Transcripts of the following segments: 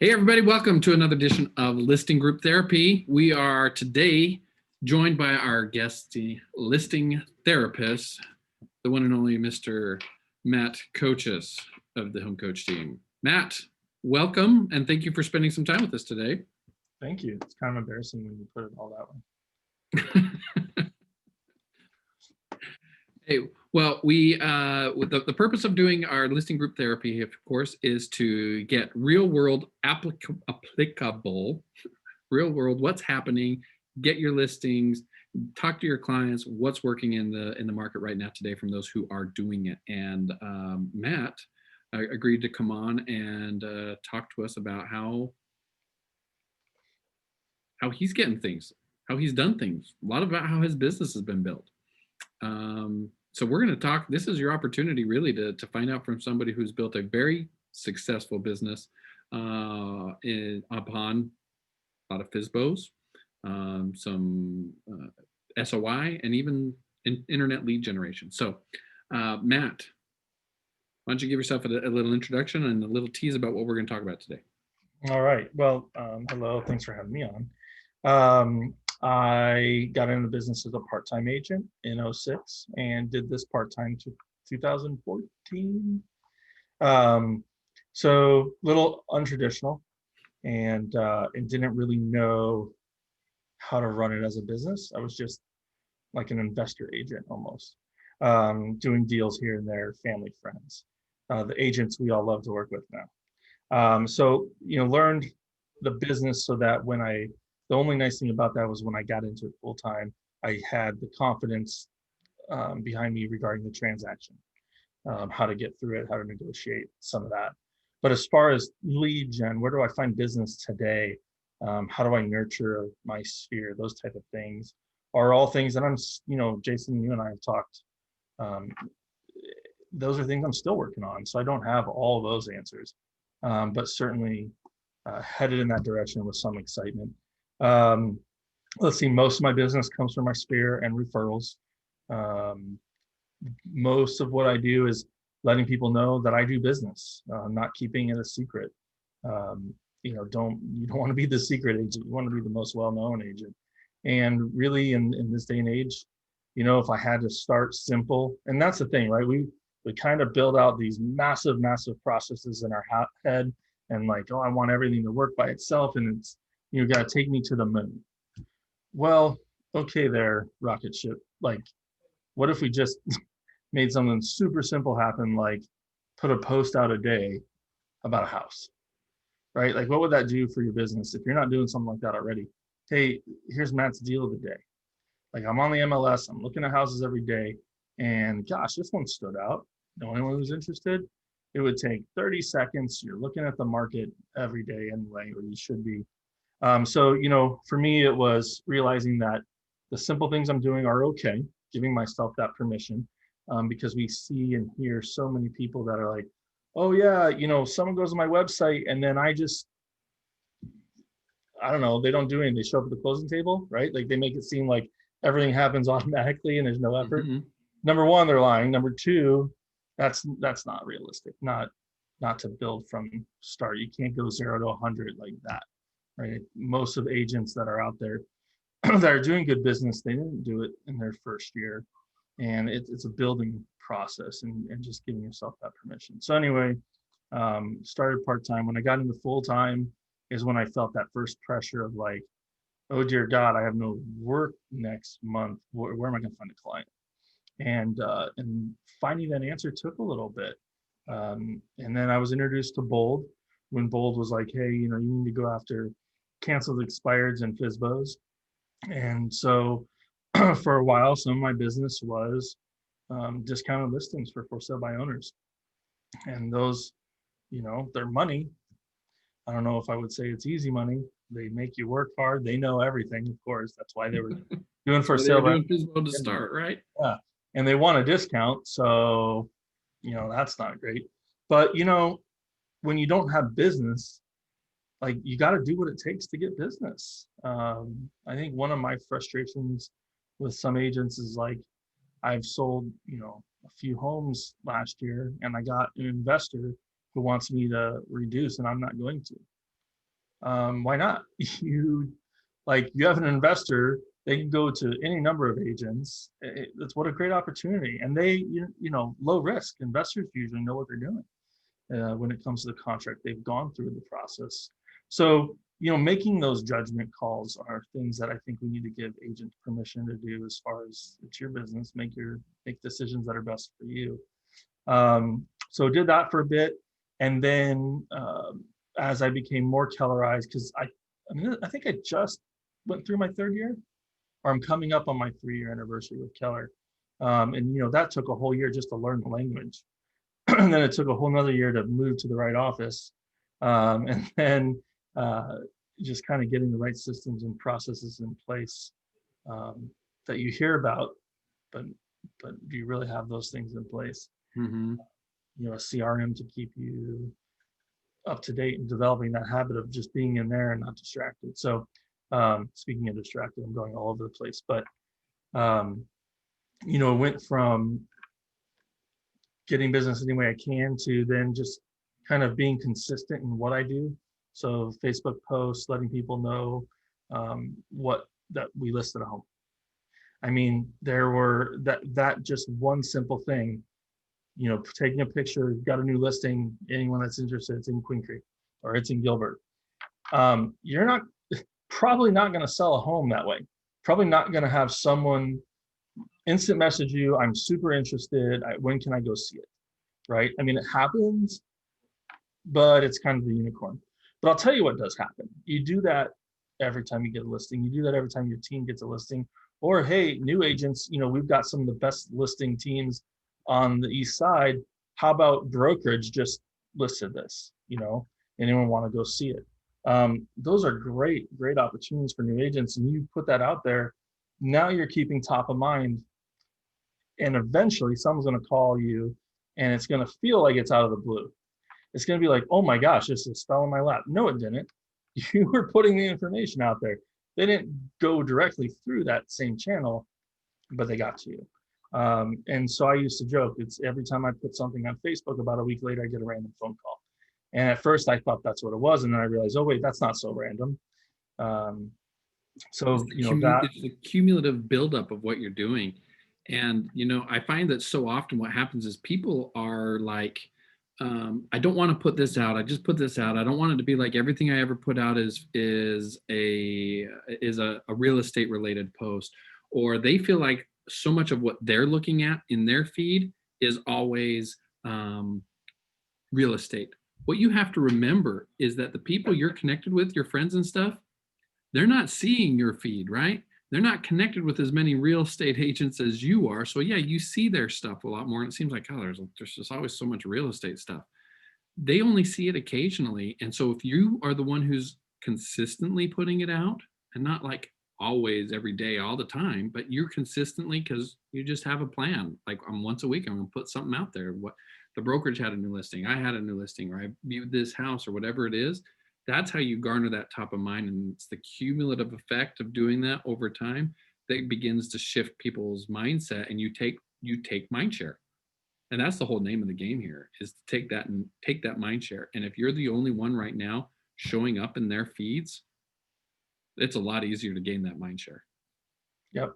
Hey, everybody, welcome to another edition of Listing Group Therapy. We are today joined by our guest, the listing therapist, the one and only Mr. Matt Kochis of the Koach Team. Matt, welcome, and thank you for spending some time with us today. Thank you. It's kind of embarrassing when you put it all that way. Hey, well, the purpose of doing our listing group therapy, of course, is to get real world applicable, real world, what's happening, get your listings, talk to your clients, what's working in the market right now today from those who are doing it. And Matt agreed to come on and talk to us about how he's getting things, how he's done things, a lot about how his business has been built. So we're going to talk. This is your opportunity, really, to find out from somebody who's built a very successful business upon a lot of FSBOs, some SOI, and even internet lead generation. So, Matt, why don't you give yourself a little introduction and a little tease about what we're going to talk about today? All right. Well, hello. Thanks for having me on. I got into business as a part-time agent in 2006 and did this part-time to 2014. So little untraditional and didn't really know how to run it as a business. I was just like an investor agent almost, doing deals here and there, family, friends, the agents we all love to work with now. So, learned the business so that the only nice thing about that was when I got into it full time, I had the confidence behind me regarding the transaction, how to get through it, how to negotiate some of that. But as far as lead gen, where do I find business today? How do I nurture my sphere? Those type of things are all things that I'm, Jason, you and I have talked. Those are things I'm still working on. So I don't have all of those answers, but certainly headed in that direction with some excitement. Let's see, most of my business comes from my sphere and referrals. Most of what I do is letting people know that I do business, not keeping it a secret. You don't want to be the secret agent. You want to be the most well-known agent. And really in this day and age, if I had to start simple, and that's the thing, right? We kind of build out these massive processes in our head and like, oh, I want everything to work by itself. And it's, you got to take me to the moon. Well, okay there, rocket ship. Like, what if we just made something super simple happen, like put a post out a day about a house, right? Like, what would that do for your business if you're not doing something like that already? Hey, here's Matt's deal of the day. Like, I'm on the MLS, I'm looking at houses every day, and gosh, this one stood out. No one who's interested. It would take 30 seconds. You're looking at the market every day anyway, or you should be. So, for me, it was realizing that the simple things I'm doing are okay, giving myself that permission, because we see and hear so many people that are like, oh yeah, someone goes to my website and then I don't know, they don't do anything. They show up at the closing table, right? Like they make it seem like everything happens automatically and there's no effort. Mm-hmm. Number one, they're lying. Number two, that's not realistic. Not to build from start. You can't go 0 to 100 like that. Right? Most of the agents that are out there that are doing good business, they didn't do it in their first year. And it's a building process and just giving yourself that permission. So anyway, started part-time. When I got into full-time is when I felt that first pressure of like, oh dear God, I have no work next month. Where am I going to find a client? And finding that answer took a little bit. And then I was introduced to Bold when Bold was like, hey, you need to go after canceled expireds and FSBOs. And so for a while, some of my business was discounted listings for sale by owners. And those, they're money. I don't know if I would say it's easy money. They make you work hard. They know everything, of course. That's why they were doing for sale by FSBO to start, right? Yeah. And they want a discount. So, that's not great. But, when you don't have business, like you got to do what it takes to get business. I think one of my frustrations with some agents is like, I've sold, a few homes last year and I got an investor who wants me to reduce and I'm not going to. Why not? You have an investor, they can go to any number of agents. That's what a great opportunity. And low risk investors usually know what they're doing when it comes to the contract. They've gone through the process. So, making those judgment calls are things that I think we need to give agents permission to do as far as it's your business, make decisions that are best for you. So did that for a bit. And then as I became more Kellerized, because I think I just went through my third year, or I'm coming up on my 3-year anniversary with Keller. And that took a whole year just to learn the language. And then it took a whole nother year to move to the right office. And then just kind of getting the right systems and processes in place that you hear about, but do you really have those things in place? Mm-hmm. A CRM to keep you up to date and developing that habit of just being in there and not distracted. So speaking of distracted, I'm going all over the place, but it went from getting business any way I can to then just kind of being consistent in what I do. So Facebook posts, letting people know that we listed a home. I mean, there were that just one simple thing, taking a picture, got a new listing, anyone that's interested, it's in Queen Creek or it's in Gilbert. You're probably not going to sell a home that way. Probably not going to have someone instant message you, I'm super interested, when can I go see it, right? I mean, it happens, but it's kind of the unicorn. But I'll tell you what does happen. You do that every time you get a listing. You do that every time your team gets a listing. Or, hey, new agents, we've got some of the best listing teams on the east side. How about brokerage just listed this? Anyone want to go see it? Those are great opportunities for new agents. And you put that out there, now you're keeping top of mind. And eventually someone's going to call you and it's going to feel like it's out of the blue. It's going to be like, oh my gosh, this just fell in my lap. No, it didn't. You were putting the information out there. They didn't go directly through that same channel, but they got to you. And so I used to joke, it's every time I put something on Facebook, about a week later, I get a random phone call. And at first I thought that's what it was. And then I realized, oh wait, that's not so random. It's the cumulative buildup of what you're doing. And, I find that so often what happens is people are like, I don't want to put this out. I just put this out. I don't want it to be like everything I ever put out is a real estate related post, or they feel like so much of what they're looking at in their feed is always real estate. What you have to remember is that the people you're connected with, your friends and stuff, they're not seeing your feed, right? They're not connected with as many real estate agents as you are. So yeah, you see their stuff a lot more. And it seems like, oh, there's just always so much real estate stuff. They only see it occasionally. And so if you are the one who's consistently putting it out, and not like always every day, all the time, but you're consistently, because you just have a plan. Like once a week, I'm going to put something out there. What the brokerage had a new listing, I had a new listing, or I viewed this house, or whatever it is. That's how you garner that top of mind. And it's the cumulative effect of doing that over time that begins to shift people's mindset, and you take mind share. And that's the whole name of the game here, is to take that mind share. And if you're the only one right now showing up in their feeds, it's a lot easier to gain that mind share. Yep.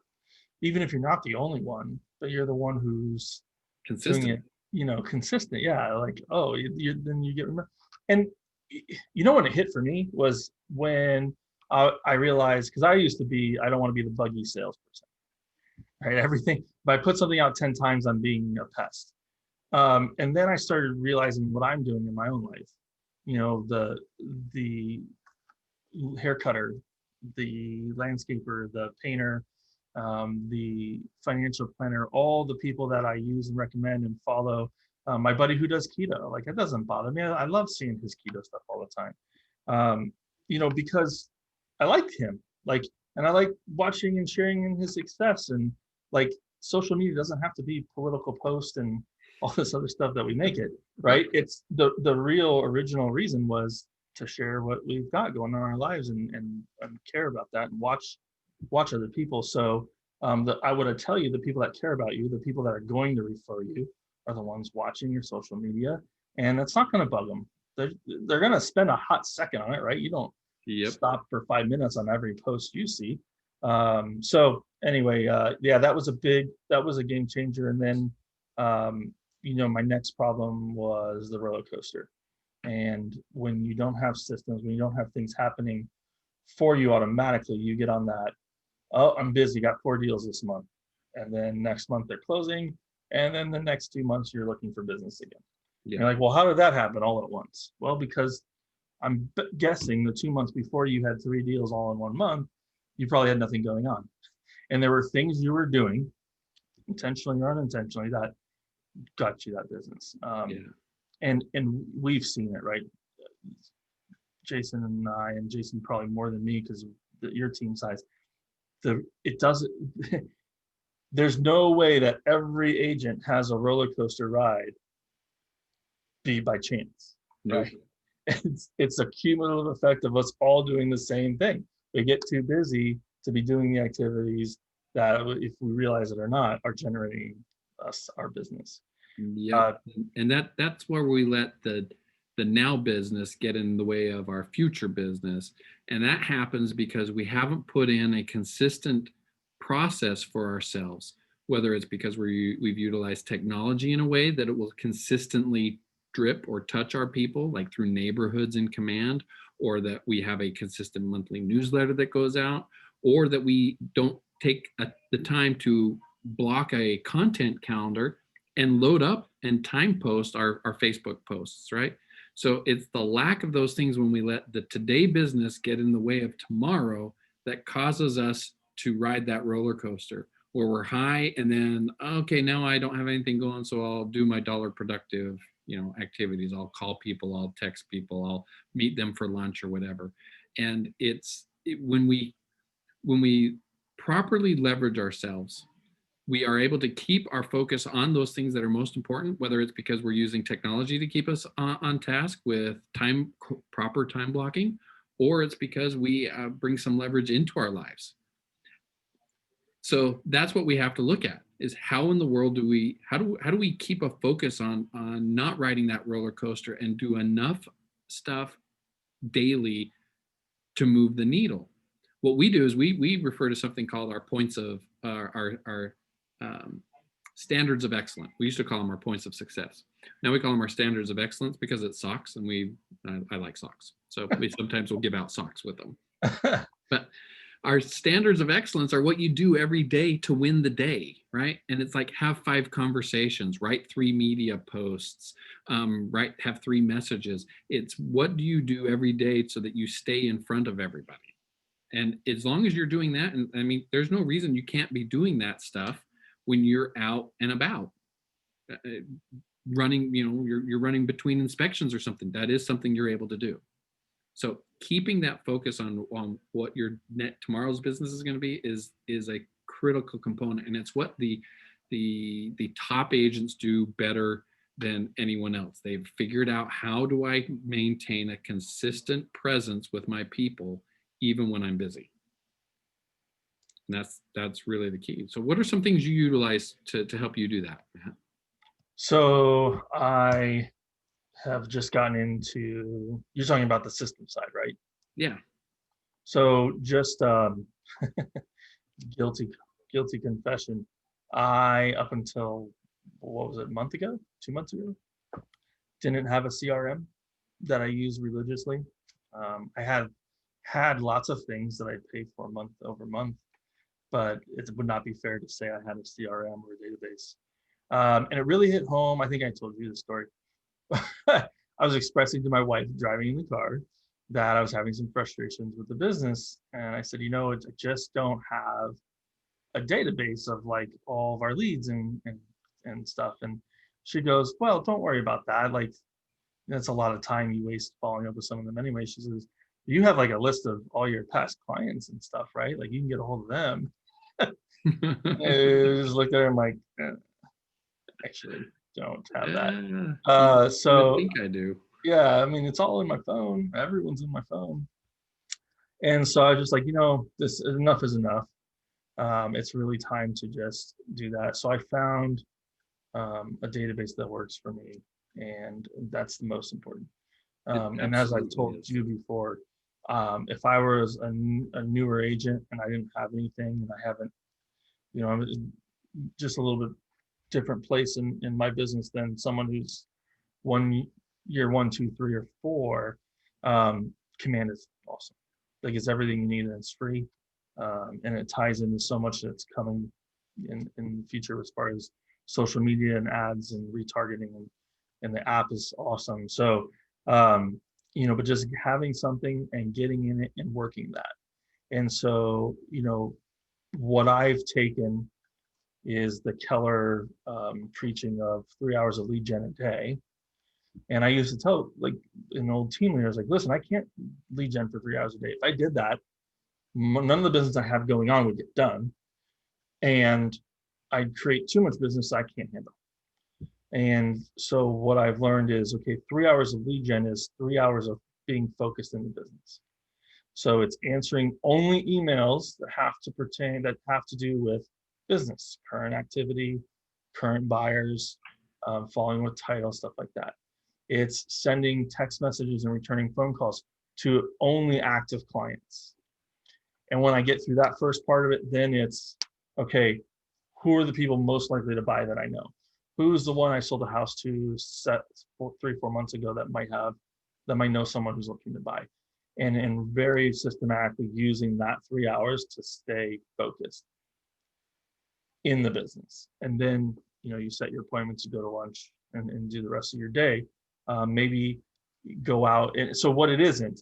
Even if you're not the only one, but you're the one who's consistent, doing it, consistent. Yeah. Like, oh, then you get, and when it hit for me was when I realized, because I don't want to be the buggy salesperson, right? Everything, if I put something out 10 times, I'm being a pest. And then I started realizing what I'm doing in my own life. The hair cutter, the landscaper, the painter, the financial planner, all the people that I use and recommend and follow. My buddy who does keto, like, it doesn't bother me. I love seeing his keto stuff all the time. Because I like him, and I like watching and sharing in his success. And like, social media doesn't have to be political posts and all this other stuff that we make it, right? It's the real original reason was to share what we've got going on in our lives and care about that and watch other people. So I would tell you, the people that care about you, the people that are going to refer you, are the ones watching your social media, and that's not going to bug them. They're going to spend a hot second on it, right? You don't Yep. stop for 5 minutes on every post you see. So anyway, yeah, that was a game changer. And then, my next problem was the roller coaster. And when you don't have systems, when you don't have things happening for you automatically, you get on that, oh, I'm busy, got 4 deals this month. And then next month they're closing. And then the next 2 months you're looking for business again. Yeah. You're like, well, how did that happen all at once? Well, because I'm guessing the 2 months before you had 3 deals all in 1 month, you probably had nothing going on. And there were things you were doing, intentionally or unintentionally, that got you that business. Yeah. And we've seen it, right? Jason and I, and Jason probably more than me because of your team size. It doesn't. There's no way that every agent has a roller coaster ride be by chance, Nope. right? It's a cumulative effect of us all doing the same thing. We get too busy to be doing the activities that, if we realize it or not, are generating us our business. Yep. And that's where we let the now business get in the way of our future business. And that happens because we haven't put in a consistent process for ourselves, whether it's because we've utilized technology in a way that it will consistently drip or touch our people, like through neighborhoods in command, or that we have a consistent monthly newsletter that goes out, or that we don't take the time to block a content calendar and load up and time post our Facebook posts, right? So it's the lack of those things when we let the today business get in the way of tomorrow that causes us to ride that roller coaster where we're high and then, okay, now I don't have anything going, so I'll do my dollar productive, activities. I'll call people, I'll text people, I'll meet them for lunch or whatever. And when we properly leverage ourselves, we are able to keep our focus on those things that are most important, whether it's because we're using technology to keep us on task with proper time blocking, or it's because we bring some leverage into our lives. So that's what we have to look at, is how in the world how do we keep a focus on not riding that roller coaster and do enough stuff daily to move the needle. What we do is we refer to something called our points of our standards of excellence. We used to call them our points of success. Now we call them our standards of excellence because it's socks, and I like socks, so we sometimes will give out socks with them. But our standards of excellence are what you do every day to win the day, right? And it's like, have 5 conversations, write 3 media posts, have 3 messages. It's what do you do every day so that you stay in front of everybody? And as long as you're doing that, and I mean, there's no reason you can't be doing that stuff when you're out and about. Running, you're running between inspections or something. That is something you're able to do. So keeping that focus on what your tomorrow's business is going to be is a critical component, and it's what the top agents do better than anyone else. They've figured out, how do I maintain a consistent presence with my people even when I'm busy? And that's really the key. So what are some things you utilize to help you do that, Matt? So I have just gotten into, you're talking about the system side, right? Yeah. So just guilty confession. I, up until, what was it, a month ago, 2 months ago, didn't have a CRM that I use religiously. I had lots of things that I paid for month over month, but it would not be fair to say I had a CRM or a database. And it really hit home. I think I told you the story. I was expressing to my wife driving in the car that I was having some frustrations with the business. And I said, I just don't have a database of like all of our leads and stuff. And she goes, well, don't worry about that. Like, that's a lot of time you waste following up with some of them anyway. She says, you have like a list of all your past clients and stuff, right? Like, you can get a hold of them. I just looked at her and like, actually don't have that. So I think I do. yeah, I mean, it's all in my phone. Everyone's in my phone. And so I was just like, this enough is enough. It's really time to just do that. So I found a database that works for me, and that's the most important. And as I've told you before, If I was a newer agent and I didn't have anything and I haven't, I'm just a little bit different place in my business than someone who's year one, two, three, or four. Command is awesome. Like it's everything you need and it's free. And it ties into so much that's coming in the future as far as social media and ads and retargeting, and the app is awesome. So, but just having something and getting in it and working that. And so, what I've taken is the Keller preaching of 3 hours of lead gen a day. And I used to tell like an old team leader, I was like, listen, I can't lead gen for 3 hours a day. If I did that, none of the business I have going on would get done. And I'd create too much business I can't handle. And so what I've learned is, okay, 3 hours of lead gen is 3 hours of being focused in the business. So it's answering only emails that have to do with business, current activity, current buyers, following with title, stuff like that. It's sending text messages and returning phone calls to only active clients. And when I get through that first part of it, then it's, okay, who are the people most likely to buy that I know? Who's the one I sold a house to 3-4 months ago that might know someone who's looking to buy? And very systematically using that 3 hours to stay focused in the business. And then, you set your appointments to go to lunch and do the rest of your day. Maybe go out. And so what it isn't,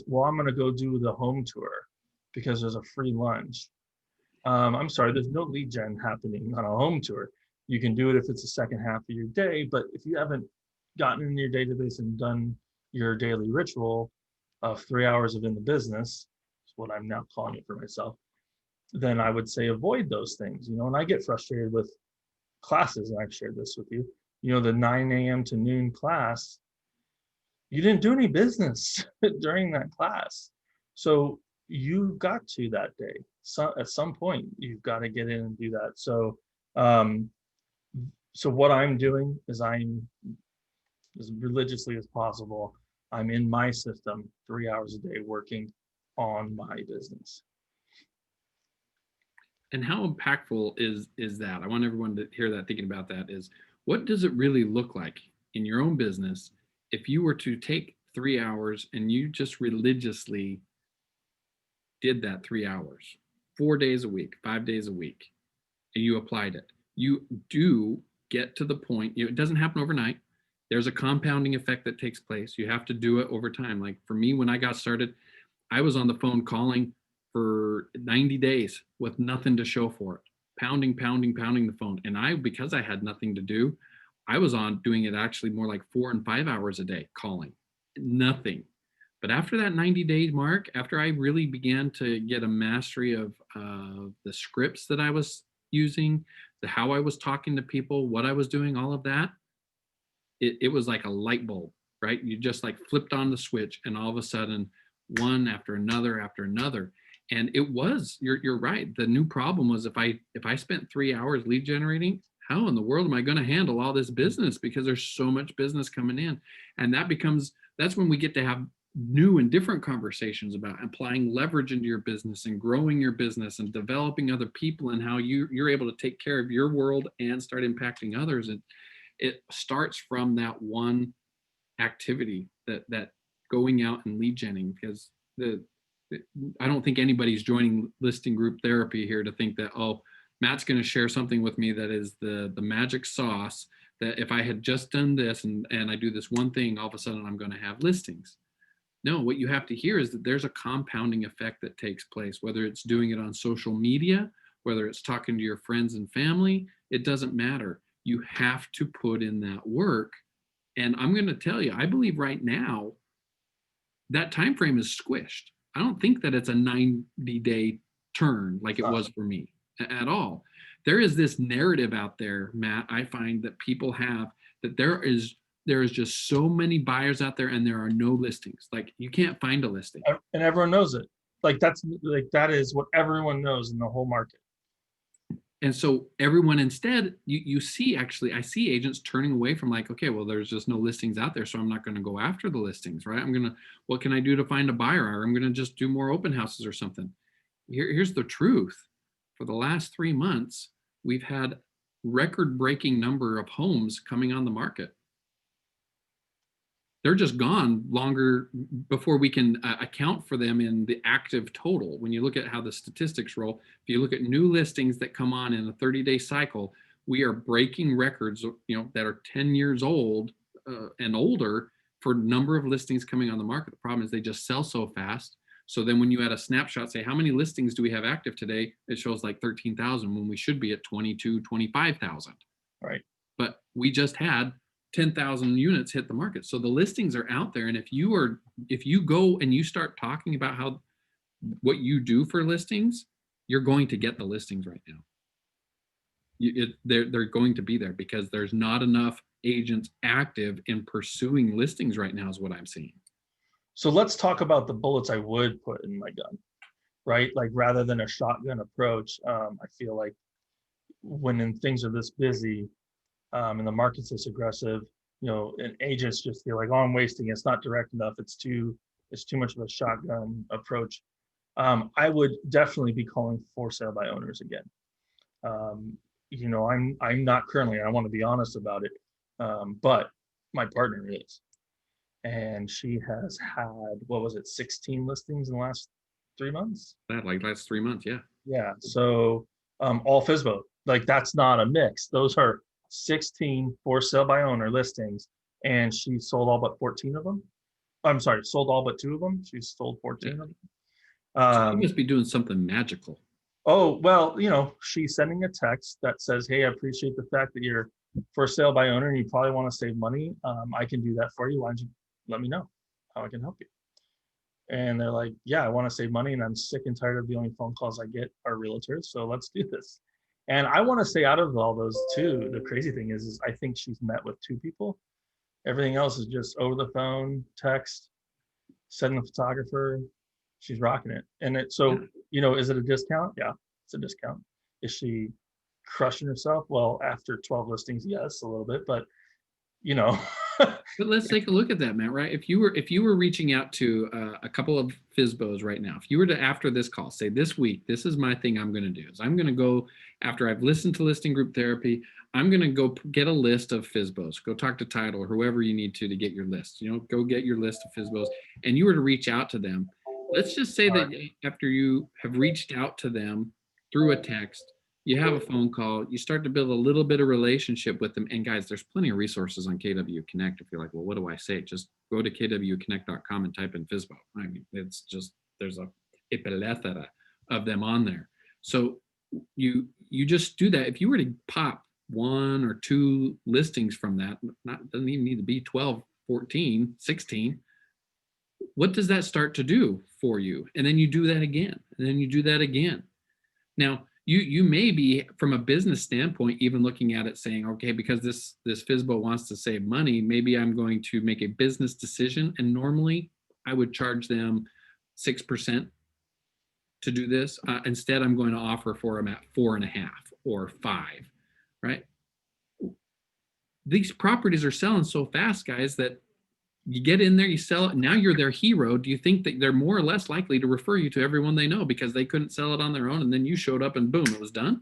well, I'm going to go do the home tour because there's a free lunch. I'm sorry, there's no lead gen happening on a home tour. You can do it if it's the second half of your day, but if you haven't gotten in your database and done your daily ritual of 3 hours of in the business, is what I'm now calling it for myself, then I would say avoid those things, and I get frustrated with classes, and I've shared this with you, the 9 a.m. to noon class, you didn't do any business during that class. So you got to that day. So at some point, you've got to get in and do that. So, so what I'm doing is I'm, as religiously as possible, I'm in my system 3 hours a day working on my business. And how impactful is that? I want everyone to hear that, thinking about that, is what does it really look like in your own business if you were to take 3 hours and you just religiously did that 3 hours, 4 days a week, 5 days a week, and you applied it? You do get to the point, it doesn't happen overnight. There's a compounding effect that takes place. You have to do it over time. Like for me, when I got started, I was on the phone calling for 90 days with nothing to show for it, pounding the phone. And because I had nothing to do, I was on doing it actually more like 4 and 5 hours a day calling, nothing. But after that 90-day mark, after I really began to get a mastery of the scripts that I was using, how I was talking to people, what I was doing, all of that, it was like a light bulb, right? You just like flipped on the switch, and all of a sudden, one after another. And it was, you're right. The new problem was if I spent 3 hours lead generating, how in the world am I going to handle all this business? Because there's so much business coming in. And that's when we get to have new and different conversations about applying leverage into your business and growing your business and developing other people, and how you're able to take care of your world and start impacting others. And it starts from that one activity, that going out and lead genning, because I don't think anybody's joining listing group therapy here to think that, oh, Matt's going to share something with me that is the magic sauce, that if I had just done this and I do this one thing, all of a sudden I'm going to have listings. No, what you have to hear is that there's a compounding effect that takes place, whether it's doing it on social media, whether it's talking to your friends and family, it doesn't matter. You have to put in that work. And I'm going to tell you, I believe right now that time frame is squished. I don't think that it's a 90-day turn like it was for me at all. There is this narrative out there, Matt, I find that people have, that there is just so many buyers out there and there are no listings. Like you can't find a listing. And everyone knows it. That is what everyone knows in the whole market. And so everyone instead, you see, actually, I see agents turning away from like, okay, well, there's just no listings out there, so I'm not going to go after the listings, right? What can I do to find a buyer? Or I'm going to just do more open houses or something. Here's the truth. For the last 3 months, we've had record-breaking number of homes coming on the market. They're just gone longer before we can account for them in the active total. When you look at how the statistics roll, if you look at new listings that come on in a 30-day cycle, we are breaking records, that are 10 years old and older for number of listings coming on the market. The problem is they just sell so fast. So then when you add a snapshot, say, how many listings do we have active today? It shows like 13,000 when we should be at 22, 25,000. Right. But we just had 10,000 units hit the market. So the listings are out there. And if you go and you start talking about what you do for listings, you're going to get the listings right now. They're going to be there because there's not enough agents active in pursuing listings right now is what I'm seeing. So let's talk about the bullets I would put in my gun, right? Like rather than a shotgun approach, I feel like when things are this busy, and the market's this aggressive, and agents just feel like, oh, I'm wasting it. It's not direct enough. It's too much of a shotgun approach. I would definitely be calling for sale by owners again. I'm not currently, I want to be honest about it, but my partner is. And she has had, 16 listings in the last 3 months? That like last 3 months, yeah. Yeah. So all FSBO, like that's not a mix. Those are 16 for sale by owner listings, and she sold all but 14 of them. I'm sorry, sold all but 2 of them. She's sold 14 of them. So you must be doing something magical. Oh, well, she's sending a text that says, hey, I appreciate the fact that you're for sale by owner and you probably want to save money. I can do that for you. Why don't you let me know how I can help you? And they're like, yeah, I want to save money and I'm sick and tired of the only phone calls I get are realtors. So let's do this. And I want to say out of all those 2, the crazy thing is I think she's met with 2 people. Everything else is just over the phone, text, sending a photographer. She's rocking it. And is it a discount? Yeah, it's a discount. Is she crushing herself? Well, after 12 listings, yes, a little bit, but But let's take a look at that, Matt, right? If you were reaching out to a couple of FSBOs right now, if you were to, after this call, say this week, this is my thing I'm going to do is I'm going to go, after I've listened to listing group therapy, I'm going to go get a list of FSBOs, go talk to title or whoever you need to get your list, go get your list of FSBOs, and you were to reach out to them. Let's just say that after you have reached out to them through a text, you have a phone call, you start to build a little bit of relationship with them. And guys, there's plenty of resources on KW Connect. If you're like, well, what do I say? Just go to kwconnect.com and type in FSBO. I mean, it's just, there's a plethora of them on there. So you just do that. If you were to pop 1 or 2 listings from that, doesn't even need to be 12, 14, 16. What does that start to do for you? And then you do that again, and then you do that again. Now, you may be, from a business standpoint, even looking at it saying, okay, because this FSBO wants to save money, maybe I'm going to make a business decision. And normally I would charge them 6% to do this. Instead, I'm going to offer for them at 4.5 or 5, right? These properties are selling so fast, guys, that you get in there, you sell it, now you're their hero. Do you think that they're more or less likely to refer you to everyone they know because they couldn't sell it on their own and then you showed up and boom, it was done?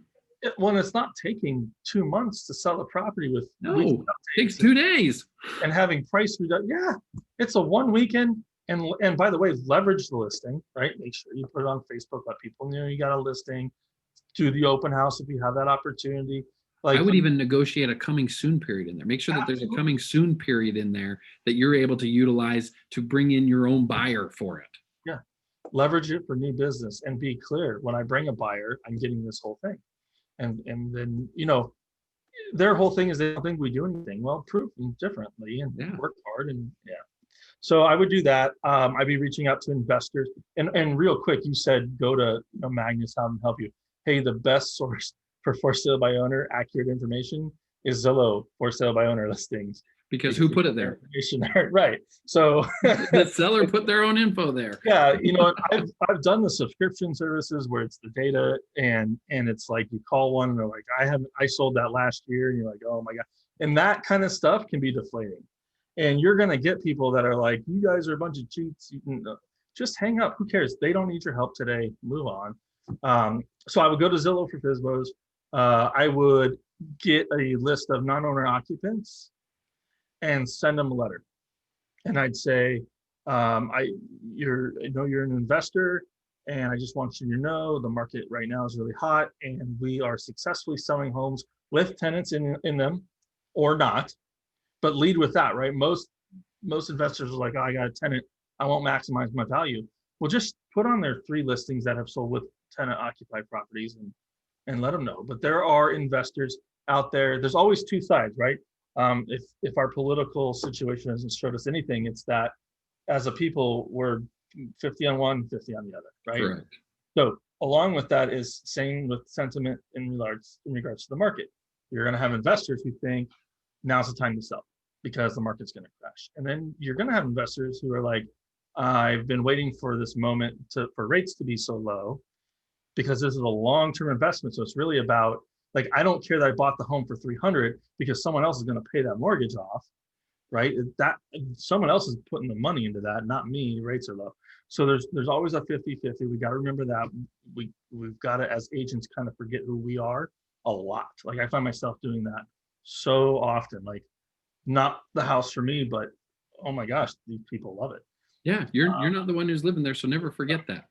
Well, it's not taking 2 months to sell a property with. No, it takes 2 days. And having price reduction. Yeah, it's a 1 weekend. And by the way, leverage the listing, right? Make sure you put it on Facebook, let people know you got a listing. Do the open house if you have that opportunity. I would even negotiate a coming soon period in there. Make sure that there's a coming soon period in there that you're able to utilize to bring in your own buyer for it. Yeah. Leverage it for new business and be clear. When I bring a buyer, I'm getting this whole thing. And then, their whole thing is they don't think we do anything. Well, prove them differently and work hard. And so I would do that. I'd be reaching out to investors. And real quick, you said go to Magnus, have them help you. Hey, the best source for sale by owner accurate information is Zillow for sale by owner listings. Because who because put it their there? information there, right? So The seller put their own info there. yeah, I've done the subscription services where it's the data and it's like you call one and they're like, I sold that last year, and you're like, oh my God. And that kind of stuff can be deflating. And you're gonna get people that are like, you guys are a bunch of cheats. You can just hang up. Who cares? They don't need your help today. Move on. So I would go to Zillow for FSBOs. I would get a list of non-owner occupants and send them a letter. And I'd say, I know you're an investor, and I just want you to know the market right now is really hot, and we are successfully selling homes with tenants in them, or not. But lead with that, right? Most investors are like, oh, I got a tenant, I won't maximize my value. Well, just put on their 3 listings that have sold with tenant occupied properties and let them know. But there are investors out there. There's always 2 sides, right? If our political situation hasn't showed us anything, it's that as a people, we're 50 on one, 50 on the other, right? Correct. So along with that is same with sentiment in regards to the market. You're going to have investors who think now's the time to sell because the market's going to crash. And then you're going to have investors who are like, I've been waiting for this moment for rates to be so low because this is a long-term investment. So it's really about, like, I don't care that I bought the home for 300 because someone else is going to pay that mortgage off, right? That someone else is putting the money into that, not me. Rates are low. So there's always a 50-50. We got to remember that. We've got to, as agents, kind of forget who we are a lot. Like I find myself doing that so often, like not the house for me, but oh my gosh, these people love it. Yeah, you're not the one who's living there, so never forget that.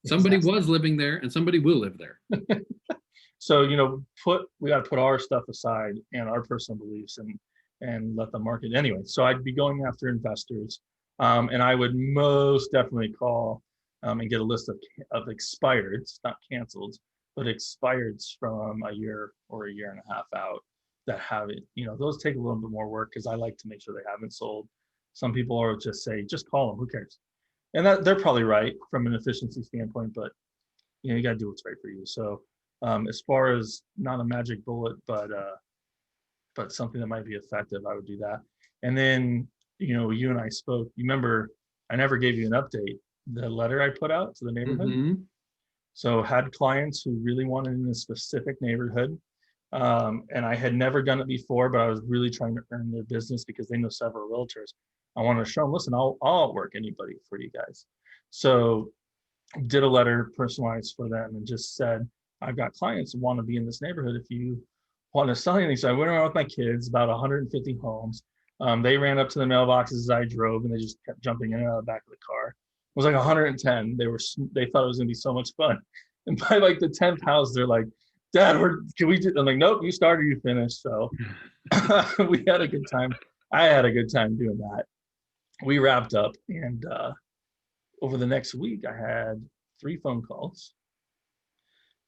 Somebody Exactly. was living there and somebody will live there. So, we got to put our stuff aside and our personal beliefs and let the market anyway. So I'd be going after investors, and I would most definitely call and get a list of expireds, not canceled, but expireds from a year or a year and a half out that have it. Those take a little bit more work because I like to make sure they haven't sold. Some people are just say, just call them, who cares? And that they're probably right from an efficiency standpoint, but you got to do what's right for you. So as far as not a magic bullet, but something that might be effective, I would do that. And then, you and I spoke, you remember, I never gave you an update, the letter I put out to the neighborhood. Mm-hmm. So had clients who really wanted in a specific neighborhood. And I had never done it before, but I was really trying to earn their business because they know several realtors. I wanted to show them, listen, I'll outwork anybody for you guys. So did a letter personalized for them and just said, I've got clients who want to be in this neighborhood. If you want to sell anything. So I went around with my kids, about 150 homes. They ran up to the mailboxes as I drove, and they just kept jumping in and out of the back of the car. It was like 110. They thought it was gonna be so much fun. And by like the 10th house, they're like, Dad, can we do? I'm like, nope, you started, you finished. So we had a good time. I had a good time doing that. We wrapped up, and over the next week, I had 3 phone calls.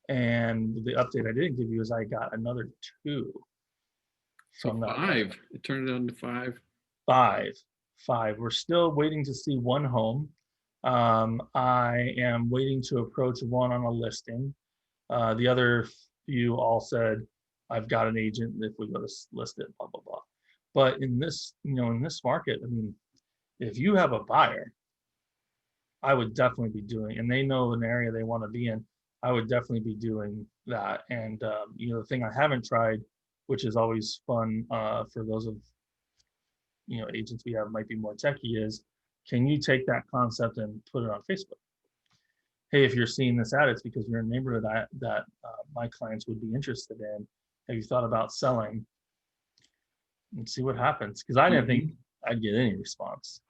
And the update I didn't give you is I got another 2. So I'm not 5. It turned it on to 5. 5. We're still waiting to see 1 home. I am waiting to approach 1 on a listing. The other few all said, I've got an agent if we go to list it, blah, blah, blah. But in this market, I mean, if you have a buyer, I would definitely be doing, and they know an area they want to be in, I would definitely be doing that. And the thing I haven't tried, which is always fun for those of agents we have might be more techie, is can you take that concept and put it on Facebook? Hey, if you're seeing this ad, it's because you're in a neighborhood that my clients would be interested in. Have you thought about selling? And see what happens. Because I didn't think I'd get any response,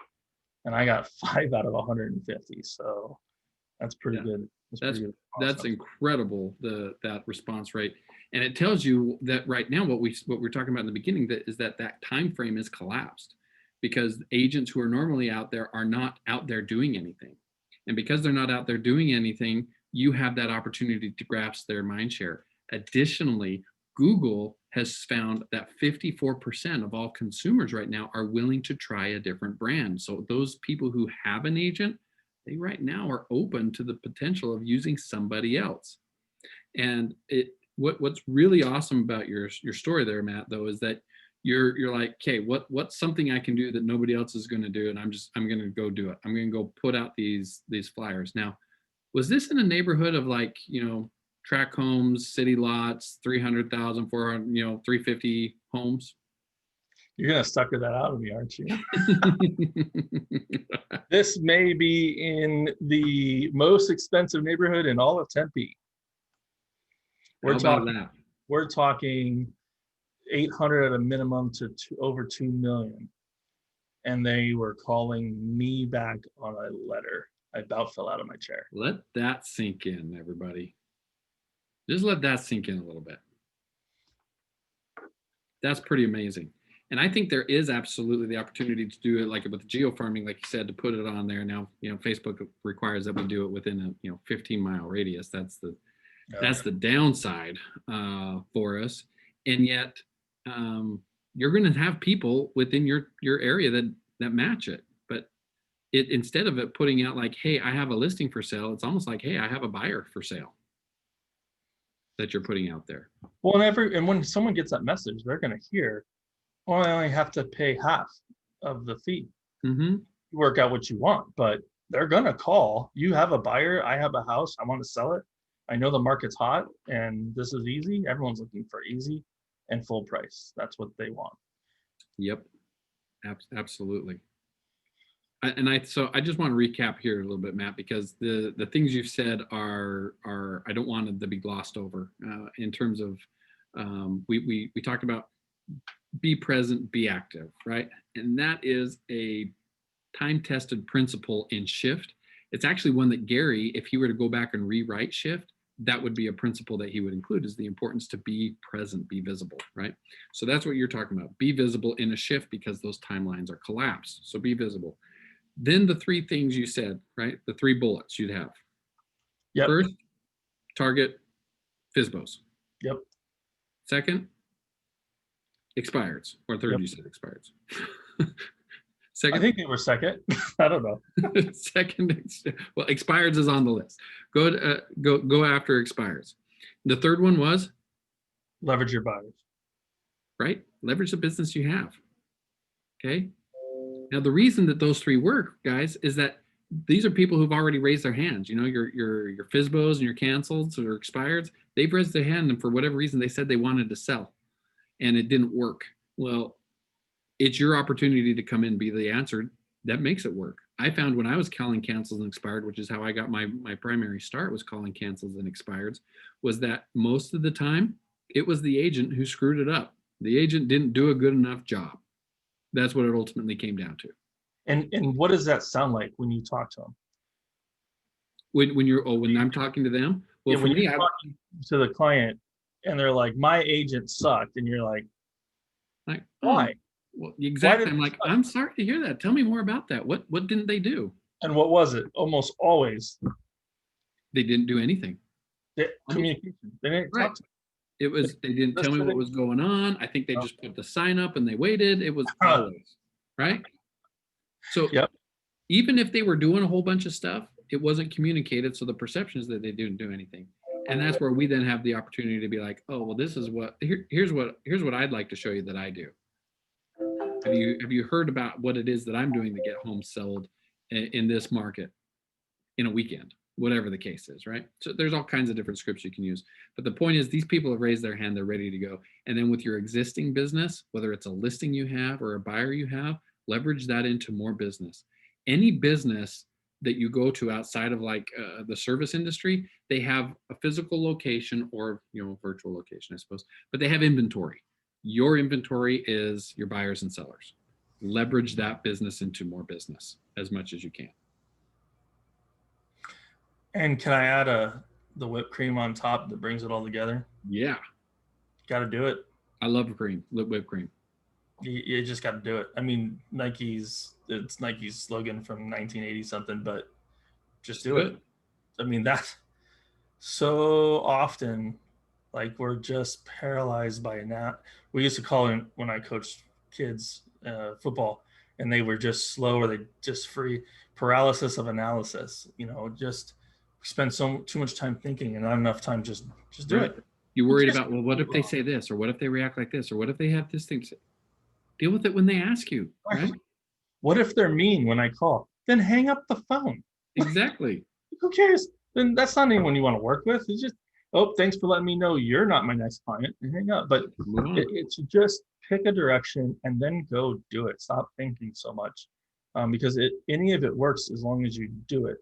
and I got 5 out of 150. So that's pretty good. That's incredible, that response rate. And it tells you that right now what we're talking about in the beginning is that time frame is collapsed because agents who are normally out there are not out there doing anything. And because they're not out there doing anything, you have that opportunity to grasp their mind share. Additionally, Google has found that 54% of all consumers right now are willing to try a different brand. So those people who have an agent, they right now are open to the potential of using somebody else. And what's really awesome about your story there, Matt, though, is that you're like, okay, what's something I can do that nobody else is going to do, and I'm going to go do it. I'm going to go put out these flyers. Now, was this in a neighborhood of like, tract homes, city lots, 300,000, 400, 350 homes? You're gonna sucker that out of me, aren't you? This may be in the most expensive neighborhood in all of Tempe. How about that? We're talking 800 at a minimum to over 2 million. And they were calling me back on a letter. I about fell out of my chair. Let that sink in, everybody. Just let that sink in a little bit. That's pretty amazing. And I think there is absolutely the opportunity to do it like with geofarming, like you said, to put it on there. Now, Facebook requires that we do it within a 15-mile radius. That's the downside for us. And yet you're going to have people within your area that match it. But instead of it putting out like, hey, I have a listing for sale, it's almost like, hey, I have a buyer for sale that you're putting out there. Well, and when someone gets that message, they're going to hear, oh, I only have to pay half of the fee. Mm-hmm. You work out what you want, but they're going to call. You have a buyer. I have a house. I want to sell it. I know the market's hot and this is easy. Everyone's looking for easy and full price. That's what they want. Yep. Absolutely. So I just want to recap here a little bit, Matt, because the things you've said are I don't want them to be glossed over in terms of we talked about be present, be active, right? And that is a time-tested principle in Shift. It's actually one that Gary, if he were to go back and rewrite Shift, that would be a principle that he would include, is the importance to be present, be visible, right? So that's what you're talking about. Be visible in a shift because those timelines are collapsed. So be visible. Then the three things you said, right? The three bullets you'd have. Yep. First, target FSBOs. Yep. Second, expireds. Or third, Yep. You said expireds. Second, I think they were second. I don't know. Second, well, expireds is on the list. Go after expireds. The third one was leverage your buyers. Right? Leverage the business you have. Okay. Now the reason that those three work, guys, is that these are people who've already raised their hands. Your FSBOs and your canceleds or expireds, they've raised their hand, and for whatever reason they said they wanted to sell, and it didn't work. Well, it's your opportunity to come in and be the answer that makes it work. I found when I was calling cancels and expired, which is how I got my primary start, was calling cancels and expireds, was that most of the time it was the agent who screwed it up. The agent didn't do a good enough job. That's what it ultimately came down to. And what does that sound like when you talk to them? When I'm talking to them? Well, yeah, when you're talking to the client and they're like, my agent sucked, and you're like, why? Well, exactly. I'm like, I'm sorry to hear that. Tell me more about that. What didn't they do? And what was it? Almost always. They didn't do anything. Communication. They didn't talk to me. It was, they didn't tell me what was going on. I think they just put the sign up and they waited. It was always, right? So even if they were doing a whole bunch of stuff, it wasn't communicated. So the perception is that they didn't do anything. And that's where we then have the opportunity to be like, oh, well, this is what, here's what I'd like to show you that I do. Have you heard about what it is that I'm doing to get homes sold in this market in a weekend, whatever the case is, right? So there's all kinds of different scripts you can use. But the point is, these people have raised their hand, they're ready to go. And then with your existing business, whether it's a listing you have or a buyer you have, leverage that into more business. Any business that you go to outside of like the service industry, they have a physical location or virtual location, I suppose, but they have inventory. Your inventory is your buyers and sellers. Leverage that business into more business as much as you can. And can I add the whipped cream on top that brings it all together? Yeah. Got to do it. I love whipped cream. You just got to do it. I mean, it's Nike's slogan from 1980 something, but just do it. I mean, that's so often, like, we're just paralyzed by that. We used to call it, when I coached kids football, and they were just slow, or they just free paralysis of analysis. Just spend too much time thinking and not enough time just do it. You're worried about, well, what if they say this, or what if they react like this, or what if they have this thing? Deal with it when they ask you, right? What if they're mean when I call? Then hang up the phone. Exactly. Who cares? Then that's not anyone you want to work with. It's just, oh, thanks for letting me know you're not my next client, and hang up. But Move on. it's just pick a direction and then go do it. Stop thinking so much, because any of it works as long as you do it.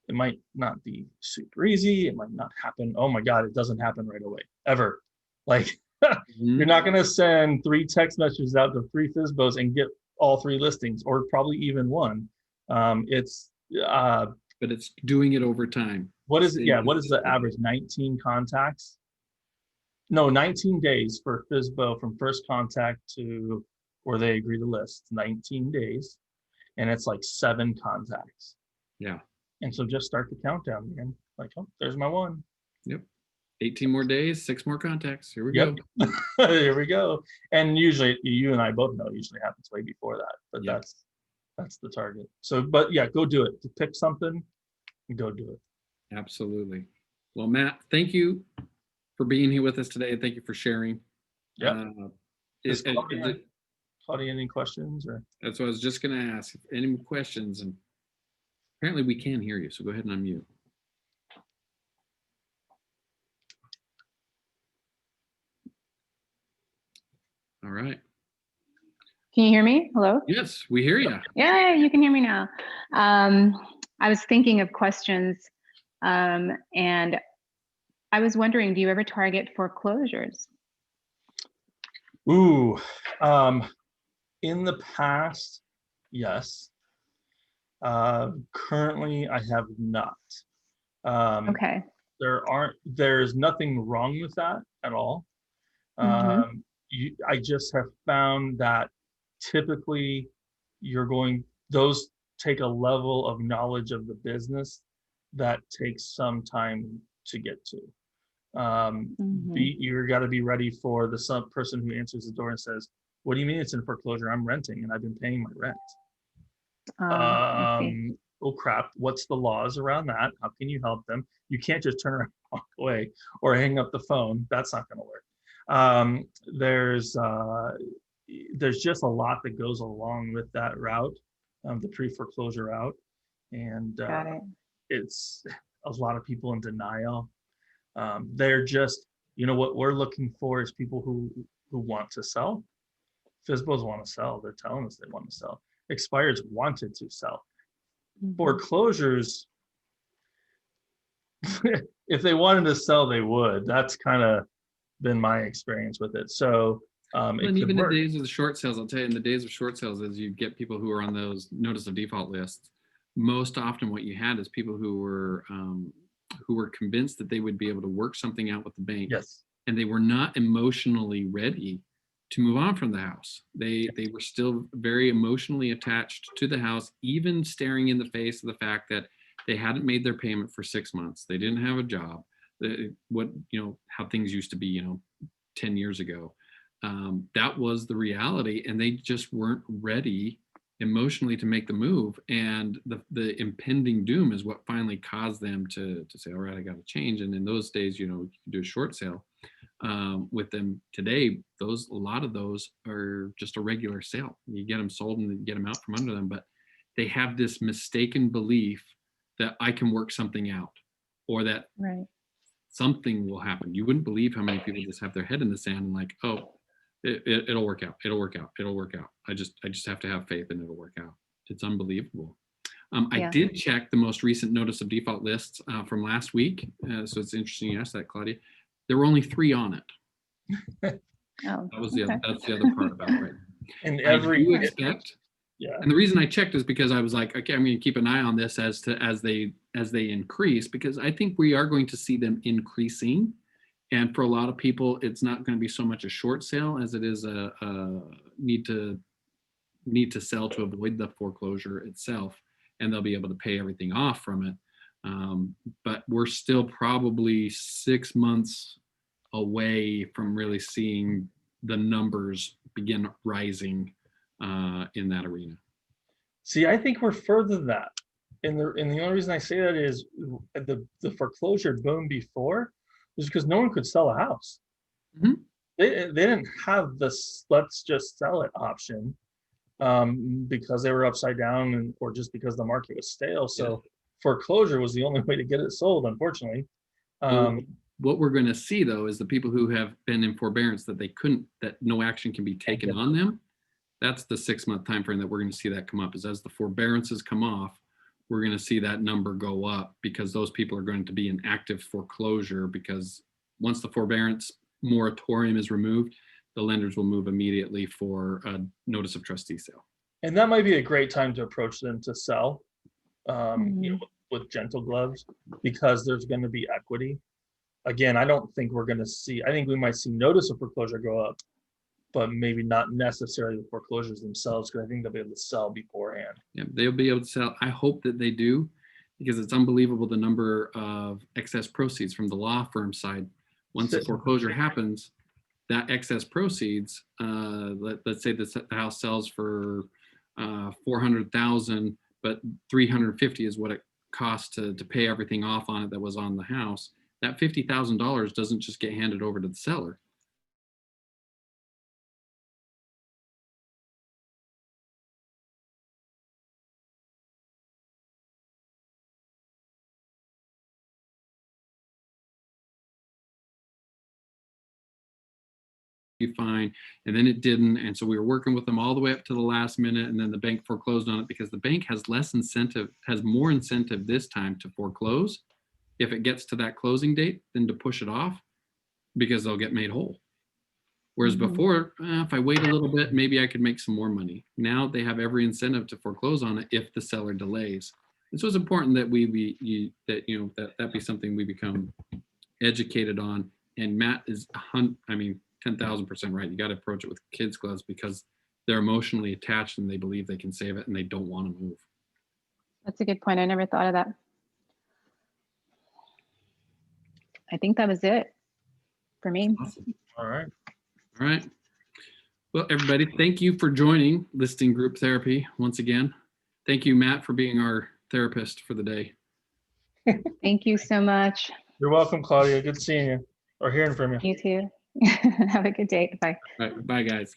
It might not be super easy. It might not happen. Oh my God, it doesn't happen right away, ever. Like, you're Mhm. not going to send 3 text messages out to 3 FSBOs and get all 3 listings, or probably even one. It's But it's doing it over time. what is it? Staying Yeah, what is the consistent. average? 19 contacts? No, 19 days for FSBO from first contact to where they agree to list. 19 days, and it's like 7 contacts. Yeah. And so just start the countdown, man. Like, oh, there's my one. Yep. 18 more days, 6 more contacts. Here we Yep. go. Here we go. And usually, you and I both know, usually happens way before that. But Yep. that's the target. So, but yeah, go do it. Pick something and go do it. Absolutely. Well, Matt, thank you for being here with us today. Thank you for sharing. Yep. Uh, Is it- it- Claudia, any questions or? that's what I was just going to ask. If any more questions, and apparently we can hear you, so go ahead and unmute. All right. Can you hear me? Hello? Yes, we hear you. Yeah, you can hear me now. I was thinking of questions, and I was wondering, do you ever target foreclosures? Ooh, in the past, yes. Currently, I have not. Okay. There's nothing wrong with that at all. Mhm. I just have found that typically those take a level of knowledge of the business that takes some time to get to. Mhm. You got to be ready for some person who answers the door and says, "What do you mean it's in foreclosure? I'm renting and I've been paying my rent." I see. Oh crap, what's the laws around that? How can you help them? You can't just turn around and walk away or hang up the phone. That's not going to work. There's just a lot that goes along with that route, the pre-foreclosure route, and Got it. it's a lot of people in denial. They're just, what we're looking for is people who want to sell. FSBOs want to sell. They're telling us they want to sell. Expireds wanted to sell. Mhm. Foreclosures, if they wanted to sell, they would. That's kind of been my experience with it. So And it could even work. in days of the short sales, I'll tell you, in the days of short sales, as you get people who are on those notice of default lists, most often what you had is people who were convinced that they would be able to work something out with the bank, Yes. and they were not emotionally ready to move on from the house. They were still very emotionally attached to the house, even staring in the face of the fact that they hadn't made their payment for 6 months. They didn't have a job. How things used to be, 10 years ago. That was the reality, and they just weren't ready emotionally to make the move. And the impending doom is what finally caused them to say, all right, I got to change. And in those days, you could do a short sale with them. Today, a lot of those are just a regular sale. You get them sold and get them out from under them, but they have this mistaken belief that I can work something out, or that Right. something will happen. You wouldn't believe how many people just have their head in the sand and like, oh, it'll work out. It'll work out. It'll work out. I just have to have faith and it'll work out. It's unbelievable. I Yeah. did check the most recent notice of default lists from last week. So it's interesting you asked that, Claudia. There were only 3 on it. Oh, That's the other part about it, right? And I do expect, yeah. and the reason I checked is because I was like, okay, I'm going to keep an eye on this as they increase, because I think we are going to see them increasing. And for a lot of people, it's not going to be so much a short sale as it is a need to sell to avoid the foreclosure itself, and they'll be able to pay everything off from it. But we're still probably 6 months away from really seeing the numbers begin rising in that arena. See, I think we're further than that. And the only reason I say that is the foreclosure boom before was because no one could sell a house. Mhm. they didn't have this let's just sell it option because they were upside down or just because the market was stale. So foreclosure was the only way to get it sold, unfortunately. Well, what we're going to see though is the people who have been in forbearance that no action can be taken on them. That's the 6-month time frame that we're going to see that come up. Is as the forbearances come off, we're going to see that number go up because those people are going to be in active foreclosure, because once the forbearance moratorium is removed, the lenders will move immediately for a notice of trustee sale. And that might be a great time to approach them to sell, you know, with gentle gloves, because there's going to be equity. Again, I don't think we're going to see, I think we might see notice of foreclosure go up, but maybe not necessarily the foreclosures themselves, because I think they'll be able to sell beforehand. Yeah, they'll be able to sell. I hope that they do, because it's unbelievable the number of excess proceeds from the law firm side. Once the foreclosure happens, that excess proceeds, let's say the house sells for 400,000, but 350 is what it costs to pay everything off on it that was on the house. That $50,000 doesn't just get handed over to the seller. Fine, and then it didn't, and so we were working with them all the way up to the last minute, and then the bank foreclosed on it because the bank has more incentive this time to foreclose if it gets to that closing date than to push it off, because they'll get made whole. Whereas before, if I wait a little bit, maybe I could make some more money. Now they have every incentive to foreclose on it if the seller delays. And so it's important that that be something we become educated on. And Matt is 10,000% right. You got to approach it with kids' gloves, because they're emotionally attached and they believe they can save it and they don't want to move. That's a good point. I never thought of that. I think that was it for me. Awesome. All right. All right. Well, everybody, thank you for joining Listing Group Therapy once again. Thank you, Matt, for being our therapist for the day. Thank you so much. You're welcome, Claudia. Good seeing you or hearing from you. You too. Have a good day. Bye. All right. Bye, guys.